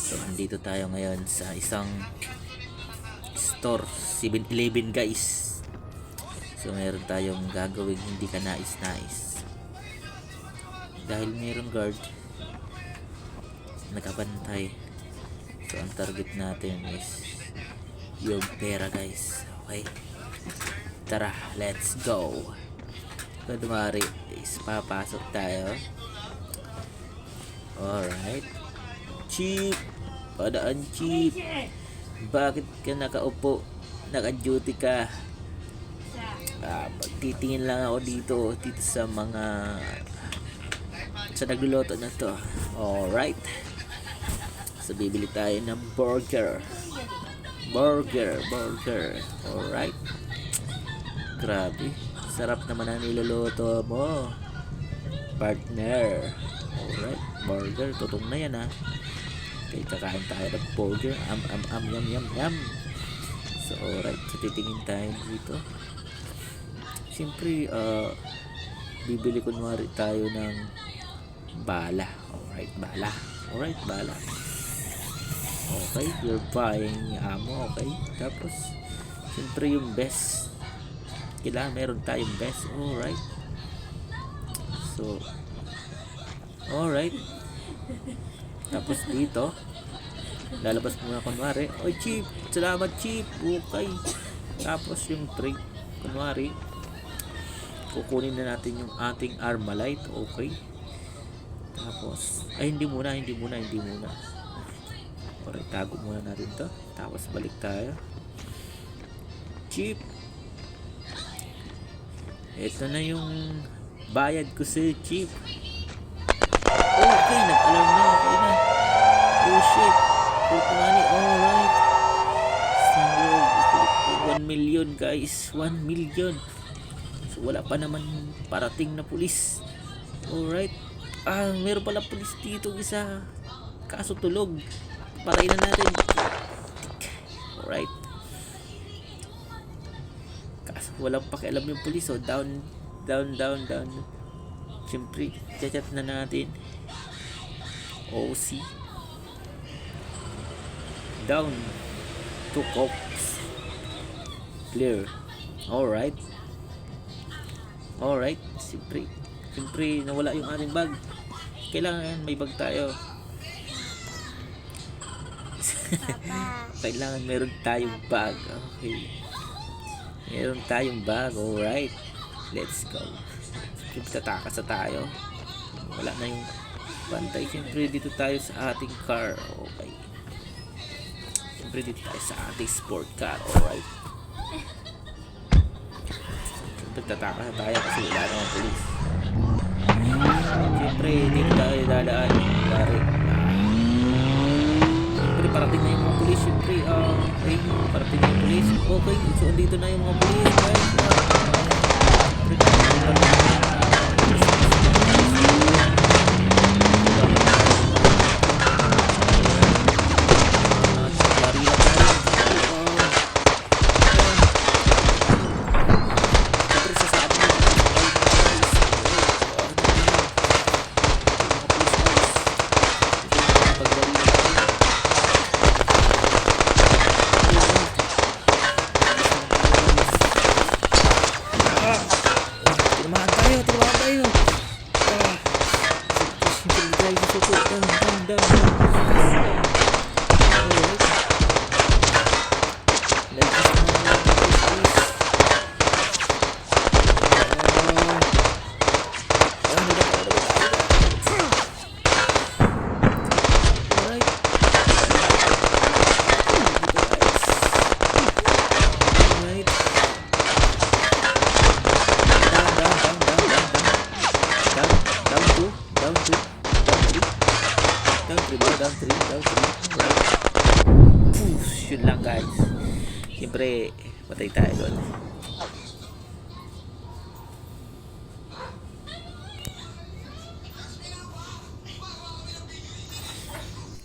So, andito tayo ngayon sa isang store, 7-Eleven guys. So, meron tayong gagawing hindi ka nais-nais. Dahil meron guard, nakabantay. So, ang target natin is yung pera guys. Okay? Tara, let's go. So, dumari is papasok tayo. Alright. Cheap. Padaan cheap. Bakit ka nakaupo? Naka-duty ka. Pagtitingin lang ako dito sa mga sa nagluluto na to. Alright. So bibili tayo ng burger. Alright. Grabe. Sarap naman ang niluluto mo, partner. Alright. Burger. Tutong na yan ha. Okay, kakain tayo ng burger. Yum. So alright. So titingin tayo dito. Siyempre, bibili kunwari tayo ng bala. Alright, bala. Okay, you're buying ammo. Okay, tapos siyempre yung best. Kailangan meron tayong best. Alright. So, alright. Tapos dito, lalabas muna kunwari. Oy, cheap. Salamat, cheap. Okay. Tapos yung trade, kunwari, kukunin na natin yung ating Armalite. Okay. Tapos hindi muna. Alright, tago muna natin to. Tapos balik tayo. Cheap. Ito na yung bayad ko sa cheap. Okay, nag-alarm na. Okay na. Oh shit. Put money. Alright. 1 million guys. 1 million. Wala pa naman parating na pulis. Alright. Meron pala pulis dito isa. Kaso tulog. Patayin na natin. Alright. Kaso walang pakialam yung pulis. So down. Siyempre, chat na natin. OC. Down. 2 cops. Clear. Alright. Siyempre nawala yung ating bag. Kailangan may bag tayo. Kailangan meron tayong bag. Okay. Meron tayong bag. Alright. Let's go. Siyempre tatakas na tayo. Wala na yung bantay. Siyempre dito tayo sa ating car. Okay. Siyempre dito tayo sa ating sport car. Alright. Nagtataka na tayo kasi wala naman pulis. Siyempre dito tayo dadaan. Siyempre parating na yung mga pulis. Siyempre parating na yung pulis. Okay, so andito na yung mga pulis guys. Down 3. Yun lang guys. Siyempre patay tayo doon.